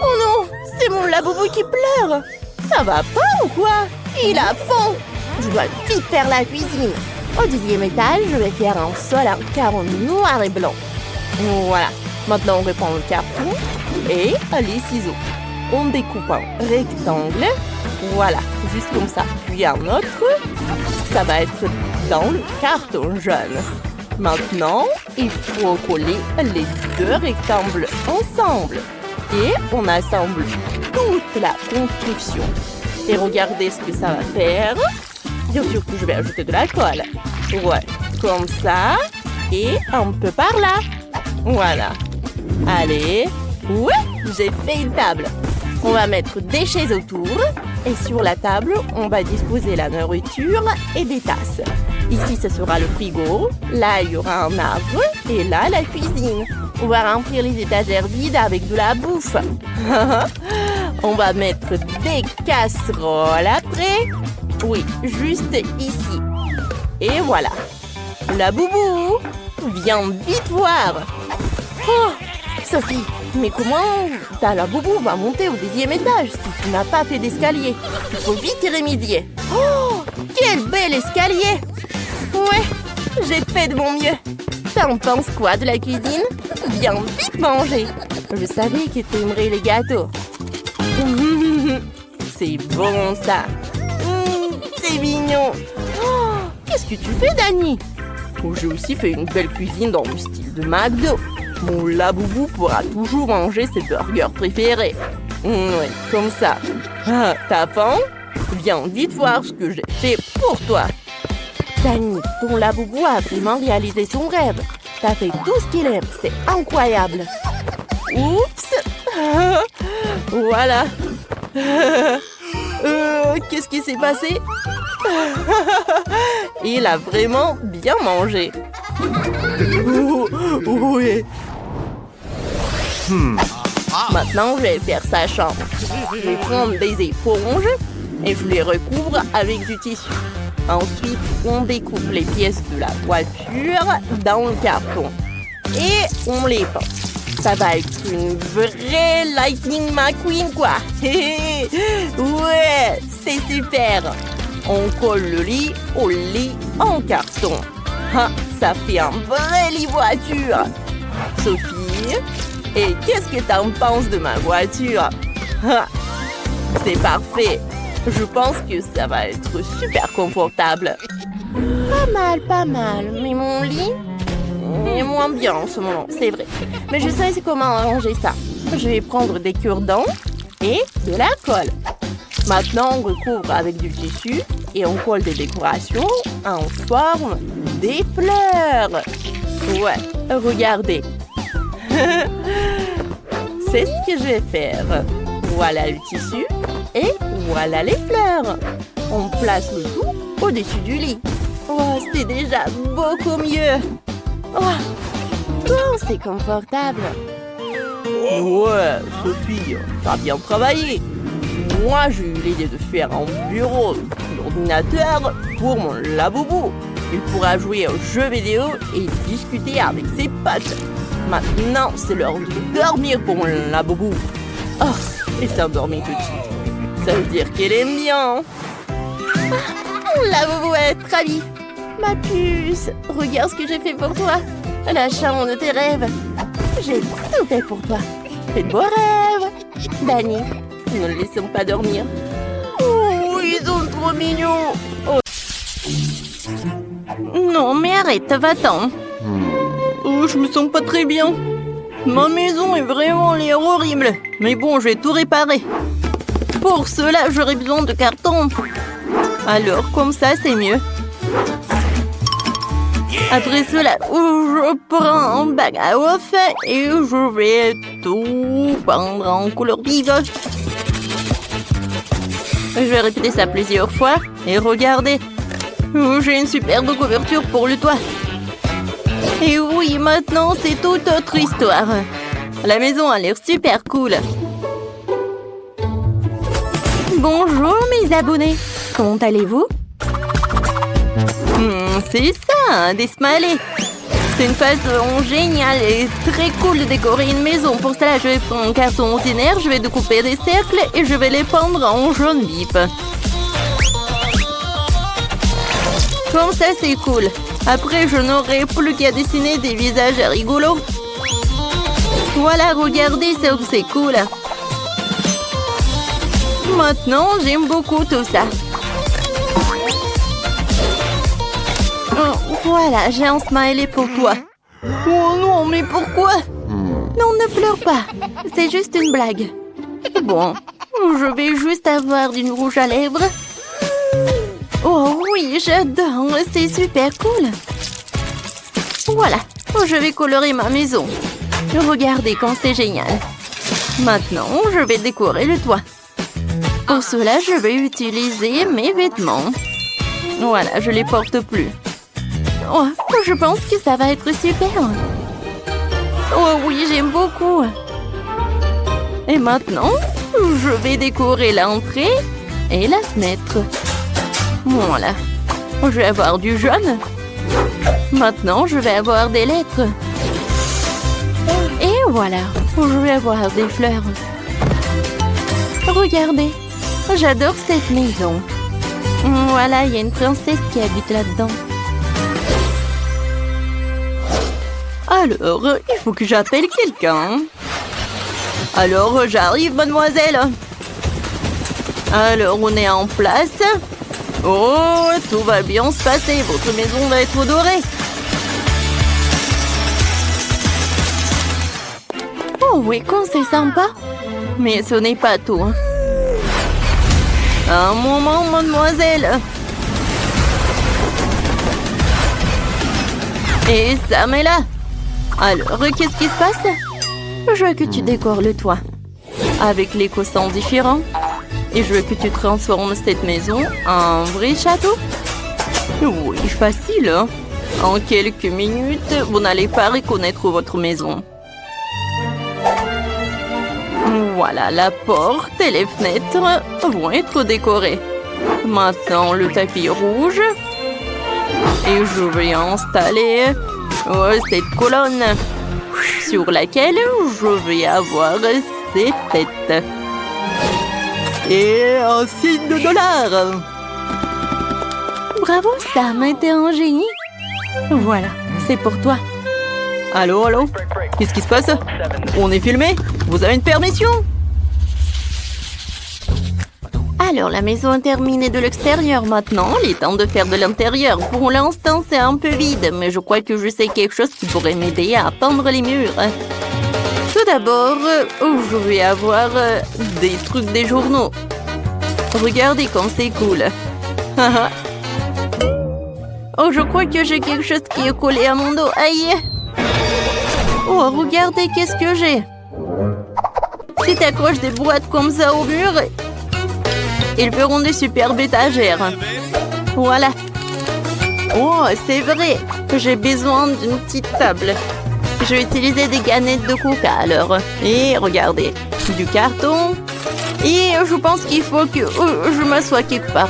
S1: Oh non, c'est mon laboubou qui pleure. Ça va pas ou quoi? Il a faim. Je dois vite faire la cuisine. Au deuxième étage, je vais faire un sol en carreau noir et blanc. Voilà. Maintenant, on reprend le carton et les ciseaux. On découpe un rectangle. Voilà, juste comme ça. Puis un autre. Ça va être dans le carton jaune. Maintenant, il faut coller les 2 rectangles ensemble. Et on assemble toute la construction. Et regardez ce que ça va faire. Bien sûr que je vais ajouter de la colle. Ouais, comme ça. Et un peu par là. Voilà. Allez. Ouais, j'ai fait une table. On va mettre des chaises autour. Et sur la table, on va disposer la nourriture et des tasses. Ici, ce sera le frigo. Là, il y aura un arbre. Et là, la cuisine. On va remplir les étagères vides avec de la bouffe. On va mettre des casseroles après. Oui, juste ici. Et voilà. La boubou, viens vite voir. Oh, Sophie, mais comment la boubou va monter au 10e étage si tu n'as pas fait d'escalier? Il faut vite y remédier. Oh, quel bel escalier! Ouais, j'ai fait de mon mieux. T'en penses quoi de la cuisine? Viens vite manger. Je savais que t'aimerais les gâteaux. C'est bon ça. C'est mignon. Oh, qu'est-ce que tu fais, Dani? J'ai aussi fait une belle cuisine dans le style de McDo. Mon laboubou pourra toujours manger ses burgers préférés. Oui, comme ça. Ah, t'as faim? Viens vite voir ce que j'ai fait pour toi. Dani, ton laboubou a vraiment réalisé son rêve. T'as fait tout ce qu'il aime. C'est incroyable. Oups. Voilà. Qu'est-ce qui s'est passé? Il a vraiment bien mangé. Oui. Maintenant, je vais faire sa chambre. Je vais prendre des éponges et je les recouvre avec du tissu. Ensuite, on découpe les pièces de la voiture dans le carton. Et on les peint. Ça va être une vraie Lightning McQueen, quoi. Ouais, c'est super. On colle le lit au lit en carton. Ah, ça fait un vrai lit voiture. Sophie, et qu'est-ce que t'en penses de ma voiture? Ah, c'est parfait. Je pense que ça va être super confortable. Pas mal. Mais mon lit est moins bien en ce moment, c'est vrai. Mais je sais comment arranger ça. Je vais prendre des cure-dents et de la colle. Maintenant, on recouvre avec du tissu et on colle des décorations en forme des fleurs. Ouais, regardez. C'est ce que je vais faire. Voilà le tissu et voilà les fleurs. On place le tout au-dessus du lit. Oh, c'est déjà beaucoup mieux. Oh, c'est confortable. Ouais, Sophie, t'as bien travaillé. Moi, j'ai eu l'idée de faire un bureau d'ordinateur pour mon laboubou. Il pourra jouer aux jeux vidéo et discuter avec ses potes. Maintenant, c'est l'heure de dormir pour mon laboubou. Oh, elle s'est endormie tout de suite. Ça veut dire qu'elle aime bien. Mon laboubou est ravie. Ma puce, regarde ce que j'ai fait pour toi. La chambre de tes rêves. J'ai tout fait pour toi. Fais de beaux rêves. Dani, ne le laissons pas dormir. Oh, ils sont trop mignons. Oh. Non, mais arrête, va-t'en. Oh, je me sens pas très bien. Ma maison est vraiment l'air horrible. Mais bon, je vais tout réparer. Pour cela, j'aurai besoin de carton. Alors, comme ça, c'est mieux. Après cela, je prends un bac à off et je vais tout peindre en couleur vive. Je vais répéter ça plusieurs fois et regardez. J'ai une superbe couverture pour le toit. Et oui, maintenant c'est toute autre histoire. La maison a l'air super cool. Bonjour mes abonnés. Comment allez-vous? C'est ça, des smileys. C'est une façon géniale et très cool de décorer une maison. Pour cela, je vais prendre un carton ordinaire, je vais découper des cercles et je vais les peindre en jaune vif. Comme ça, c'est cool. Après, je n'aurai plus qu'à dessiner des visages rigolos. Voilà, regardez, c'est cool. Maintenant, j'aime beaucoup tout ça. Oh, voilà, j'ai un smiley pour toi. Oh non, mais pourquoi? Non, ne pleure pas. C'est juste une blague. Bon, je vais juste avoir du rouge à lèvres. Oh oui, j'adore. C'est super cool. Voilà, je vais colorer ma maison. Regardez comme c'est génial. Maintenant, je vais décorer le toit. Pour cela, je vais utiliser mes vêtements. Voilà, je les porte plus. Oh, je pense que ça va être super. Oh oui, j'aime beaucoup. Et maintenant, je vais décorer l'entrée et la fenêtre. Voilà. Je vais avoir du jaune. Maintenant, je vais avoir des lettres. Et voilà, je vais avoir des fleurs. Regardez, j'adore cette maison. Voilà, il y a une princesse qui habite là-dedans. Alors, il faut que j'appelle quelqu'un. Alors, j'arrive, mademoiselle. Alors, on est en place. Oh, tout va bien se passer. Votre maison va être dorée. Oh oui, quand c'est sympa. Mais ce n'est pas tout. Un moment, mademoiselle. Et Sam est là. Alors, qu'est-ce qui se passe? Je veux que tu décores le toit avec les coussins différents. Et je veux que tu transformes cette maison en vrai château. Oui, facile, hein? En quelques minutes, vous n'allez pas reconnaître votre maison. Voilà, la porte et les fenêtres vont être décorées. Maintenant, le tapis rouge. Et je vais installer cette colonne sur laquelle je vais avoir ces têtes. Et un signe de $. Bravo Sam, t'es un génie. Voilà, c'est pour toi. Allô, allô? Qu'est-ce qui se passe? On est filmé? Vous avez une permission? Alors, la maison est terminée de l'extérieur maintenant. Il est temps de faire de l'intérieur. Pour l'instant, c'est un peu vide, mais je crois que je sais quelque chose qui pourrait m'aider à peindre les murs. Tout d'abord, je vais avoir des trucs des journaux. Regardez comme c'est cool. Oh, je crois que j'ai quelque chose qui est collé à mon dos. Aïe! Oh, regardez qu'est-ce que j'ai. Si tu accroches des boîtes comme ça au mur, ils feront des superbes étagères. Voilà. Oh, c'est vrai. J'ai besoin d'une petite table. Je vais utiliser des canettes de coca alors. Et regardez, du carton. Et je pense qu'il faut que je m'assoie quelque part.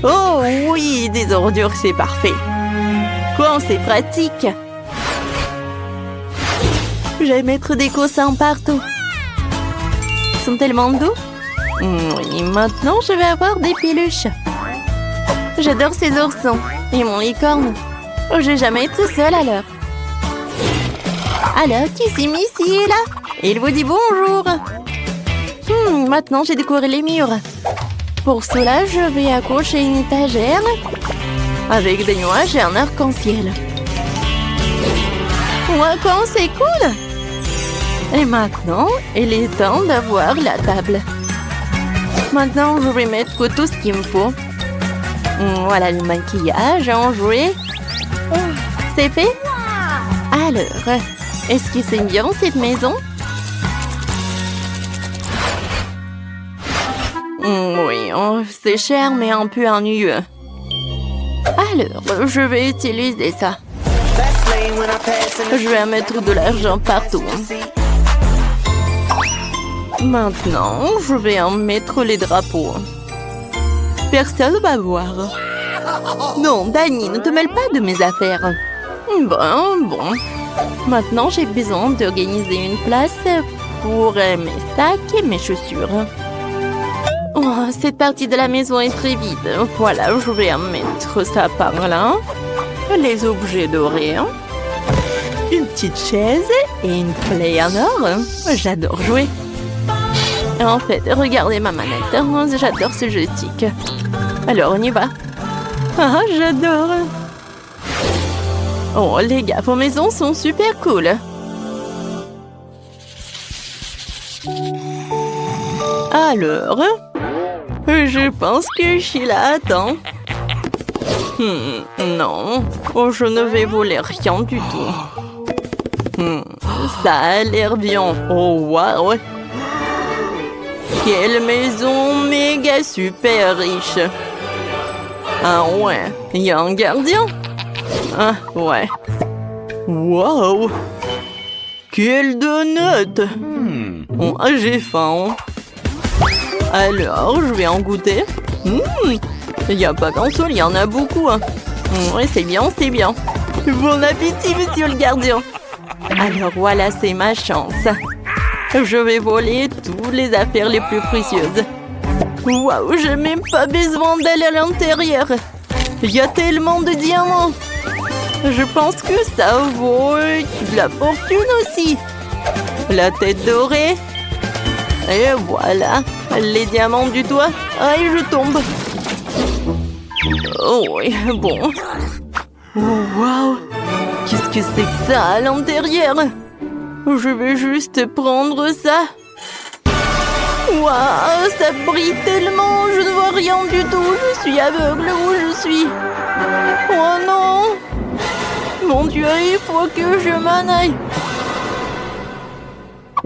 S1: Oh oui, des ordures, c'est parfait. Quand c'est pratique. Je vais mettre des coussins partout. Ils sont tellement doux. Oui, maintenant je vais avoir des peluches. J'adore ces oursons et mon licorne. Je vais jamais être seule alors. Alors, qui s'est mis ici et là? Il vous dit bonjour. Maintenant j'ai décoré les murs. Pour cela, je vais accrocher une étagère avec des nuages et un arc-en-ciel. Ouais, quand c'est cool! Et maintenant, il est temps d'avoir la table. Maintenant, je vais mettre tout ce qu'il me faut. Voilà le maquillage, en jouet. C'est fait? Alors, est-ce que c'est bien cette maison? Oui, c'est cher mais un peu ennuyeux. Alors, je vais utiliser ça. Je vais mettre de l'argent partout. Maintenant, je vais en mettre les drapeaux. Personne va voir. Non, Danny, ne te mêle pas de mes affaires. Bon. Maintenant, j'ai besoin d'organiser une place pour mes sacs et mes chaussures. Oh, cette partie de la maison est très vide. Voilà, je vais en mettre ça par là. Les objets dorés. Une petite chaise et une play en or. J'adore jouer. En fait, regardez ma manette. J'adore ce joystick. Alors, on y va. Ah, j'adore. Oh, les gars, vos maisons sont super cool. Alors, je pense que Sheila attend. Non, je ne vais voler rien du tout. Ça a l'air bien. Oh, waouh! Quelle maison méga super riche. Ah ouais, il y a un gardien. Ah, ouais. Wow! Quelle donut! Oh, j'ai faim. Alors, je vais en goûter. Il n'y a pas qu'un seul, il y en a beaucoup. Ouais, c'est bien, c'est bien. Bon appétit, monsieur le gardien. Alors voilà, c'est ma chance. Je vais voler toutes les affaires les plus précieuses. Waouh, j'ai même pas besoin d'aller à l'intérieur. Il y a tellement de diamants. Je pense que ça vaut de la fortune aussi. La tête dorée. Et voilà, les diamants du toit. Ah, et je tombe. Oh oui, bon. Oh, waouh. Qu'est-ce que c'est que ça à l'intérieur? Je vais juste prendre ça. Waouh, ça brille tellement. Je ne vois rien du tout. Je suis aveugle où je suis. Oh non. Mon Dieu, il faut que je m'en aille.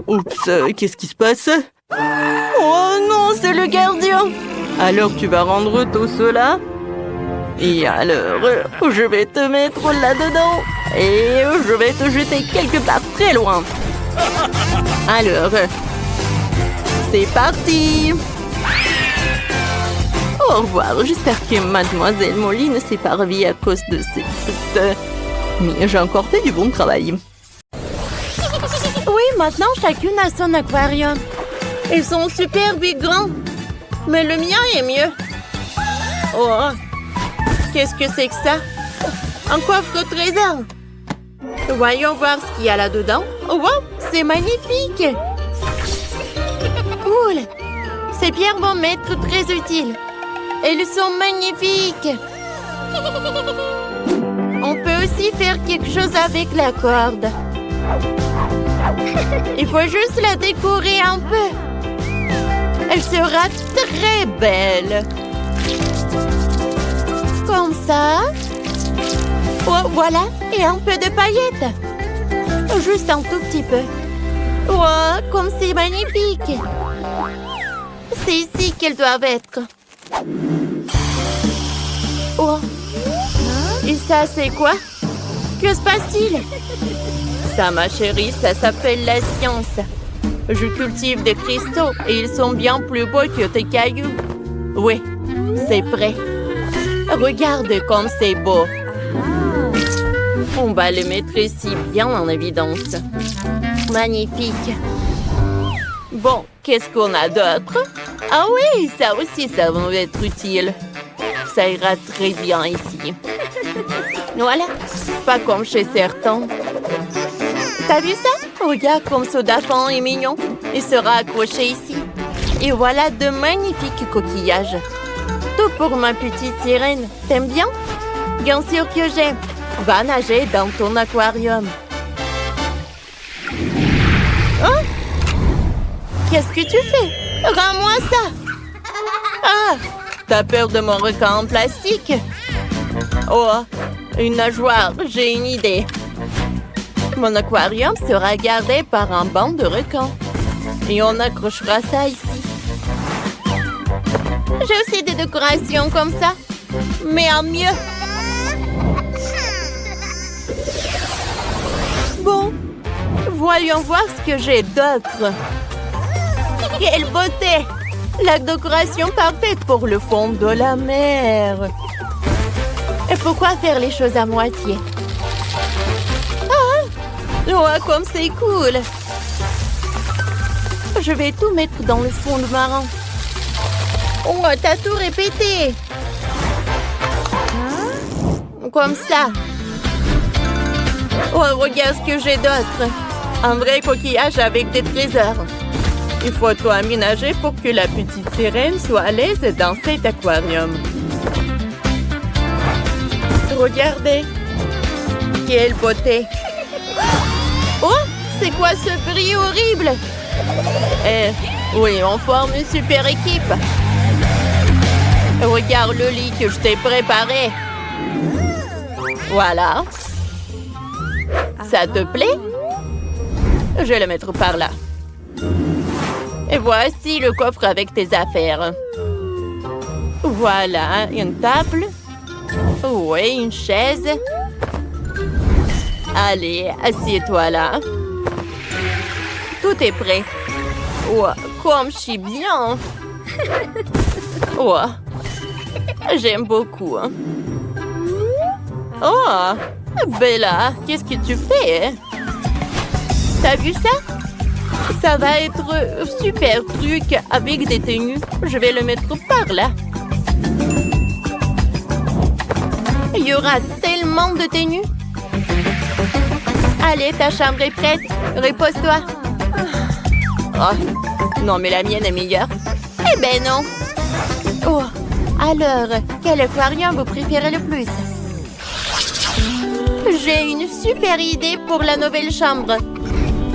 S1: Oups, qu'est-ce qui se passe? Oh non, c'est le gardien. Alors tu vas rendre tout cela? Et alors, je vais te mettre là-dedans. Et je vais te jeter quelque part très loin. Alors, c'est parti. Au revoir. J'espère que Mademoiselle Molly ne s'est pas ravie à cause de cette... Mais j'ai encore fait du bon travail.
S2: Oui, maintenant chacune a son aquarium.
S1: Ils sont super big grands. Mais le mien est mieux. Oh, qu'est-ce que c'est que ça? Un coffre au trésor. Voyons voir ce qu'il y a là-dedans.
S2: Oh, wow, c'est magnifique. Cool. Ces pierres vont m'être très utiles. Elles sont magnifiques. On peut aussi faire quelque chose avec la corde. Il faut juste la décorer un peu. Elle sera très belle. Comme ça. Oh, voilà. Et un peu de paillettes. Juste un tout petit peu. Oh, comme c'est magnifique. C'est ici qu'elles doivent être. Oh. Et ça, c'est quoi? Que se passe-t-il? Ça, ma chérie, ça s'appelle la science. Je cultive des cristaux et ils sont bien plus beaux que tes cailloux. Oui, c'est prêt. Regarde comme c'est beau. On va les mettre ici bien en évidence. Magnifique. Bon, qu'est-ce qu'on a d'autre? Ah oui, ça aussi, ça va être utile. Ça ira très bien ici. Voilà, pas comme chez certains. T'as vu ça? Regarde comme ce dauphin est mignon. Il sera accroché ici. Et voilà de magnifiques coquillages. Tout pour ma petite sirène. T'aimes bien? Bien sûr que j'aime. Va nager dans ton aquarium. Hein? Qu'est-ce que tu fais? Rends-moi ça! Ah! T'as peur de mon requin en plastique? Oh, une nageoire, j'ai une idée. Mon aquarium sera gardé par un banc de requins. Et on accrochera ça ici. J'ai aussi des décorations comme ça, mais en mieux. Bon, voyons voir ce que j'ai d'autre. Quelle beauté! La décoration parfaite pour le fond de la mer. Et pourquoi faire les choses à moitié? Ah! Oh, comme c'est cool! Je vais tout mettre dans le fond de marin. Oh, t'as tout répété! Comme ça. Oh, regarde ce que j'ai d'autre. Un vrai coquillage avec des trésors. Il faut tout aménager pour que la petite sirène soit à l'aise dans cet aquarium. Regardez. Quelle beauté. Oh, c'est quoi ce bruit horrible? Oui, on forme une super équipe. Regarde le lit que je t'ai préparé. Voilà. Ça te plaît? Je vais le mettre par là. Et voici le coffre avec tes affaires. Voilà, une table. Oui, une chaise. Allez, assieds-toi là. Tout est prêt. Oh, comme je suis bien. Oh, j'aime beaucoup. Oh, Bella, qu'est-ce que tu fais? T'as vu ça? Ça va être super truc avec des tenues. Je vais le mettre par là. Il y aura tellement de tenues. Allez, ta chambre est prête. Repose-toi. Oh, non, mais la mienne est meilleure. Eh ben non. Oh, alors, quel aquarium vous préférez le plus? J'ai une super idée pour la nouvelle chambre.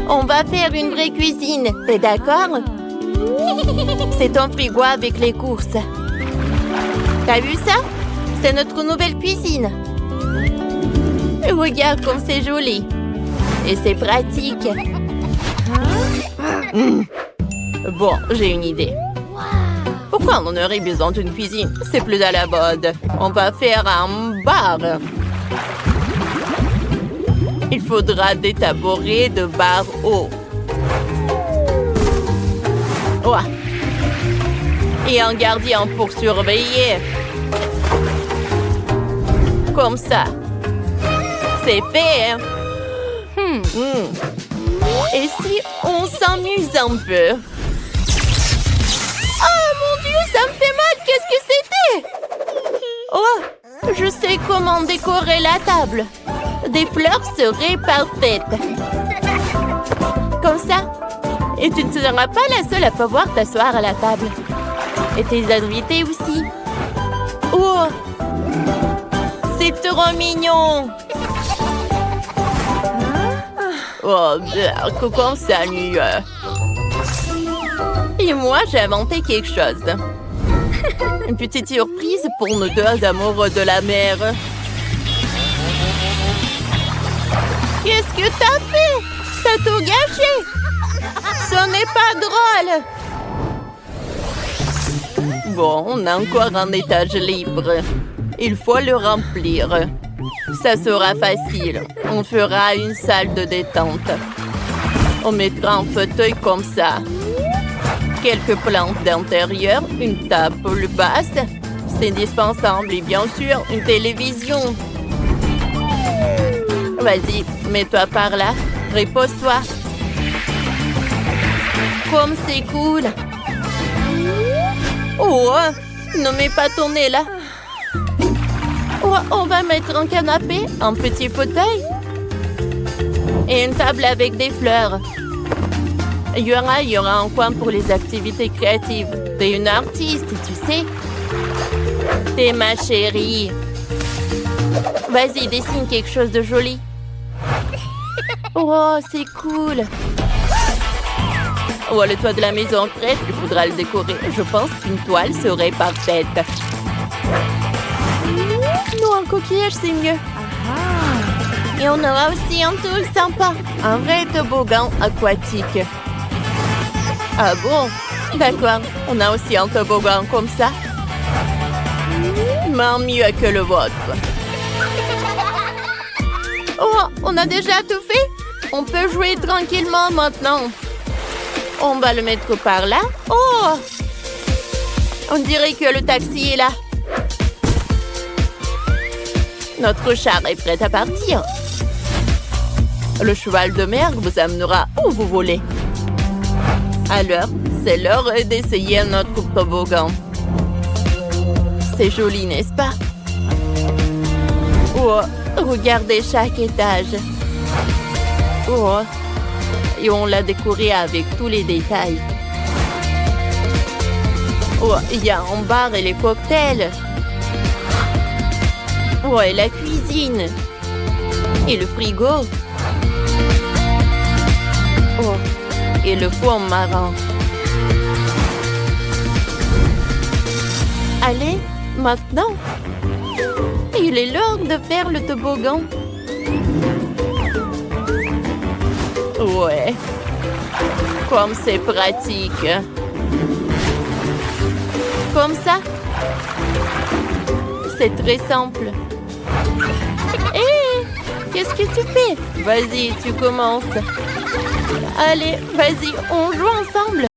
S2: On va faire une vraie cuisine. T'es d'accord? C'est ton frigo avec les courses. T'as vu ça? C'est notre nouvelle cuisine. Regarde comme c'est joli. Et c'est pratique. Bon, j'ai une idée. Pourquoi on aurait besoin d'une cuisine? C'est plus à la mode. On va faire un bar. Il faudra des tabourets de bar haut. Ouais. Et un gardien pour surveiller. Comme ça. C'est fait, hein? Et si on s'amuse un peu? Oh mon Dieu, ça me fait mal! Qu'est-ce que c'était? Oh, je sais comment décorer la table. Des fleurs seraient parfaites. Comme ça. Et tu ne seras pas la seule à pouvoir t'asseoir à la table. Et tes invités aussi. Oh! C'est trop mignon! Oh, comme ça, mieux. Et moi, j'ai inventé quelque chose. Une petite surprise pour nos deux amoureux de la mer. Qu'est-ce que t'as fait? T'as tout gâché! Ce n'est pas drôle! Bon, on a encore un étage libre. Il faut le remplir. Ça sera facile. On fera une salle de détente. On mettra un fauteuil comme ça. Quelques plantes d'intérieur, une table basse. C'est indispensable et bien sûr, une télévision. Vas-y, mets-toi par là. Repose-toi. Comme c'est cool. Oh, ne mets pas ton nez là. Oh, on va mettre un canapé, un petit fauteuil. Et une table avec des fleurs. Il y aura un coin pour les activités créatives. T'es une artiste, tu sais. T'es ma chérie. Vas-y, dessine quelque chose de joli. Oh, c'est cool. Oh, le toit de la maison est prêt, il faudra le décorer. Je pense qu'une toile serait parfaite. Non, un coquillage, c'est mieux. Et on aura aussi un truc sympa. Un vrai toboggan aquatique. Ah bon? D'accord. On a aussi un toboggan comme ça. Mais mieux que le vôtre. Oh, on a déjà tout fait? On peut jouer tranquillement maintenant. On va le mettre par là. Oh! On dirait que le taxi est là. Notre char est prêt à partir. Le cheval de mer vous amènera où vous voulez. Alors, c'est l'heure d'essayer notre toboggan. C'est joli, n'est-ce pas? Oh, regardez chaque étage. Oh, et on l'a décoré avec tous les détails. Oh, il y a un bar et les cocktails. Oh, et la cuisine. Et le frigo. Oh, et le fond marin. Allez, maintenant. Il est l'heure de faire le toboggan. Ouais. Comme c'est pratique. Comme ça. C'est très simple. Hé! Qu'est-ce que tu fais? Vas-y, tu commences. Allez, vas-y, on joue ensemble.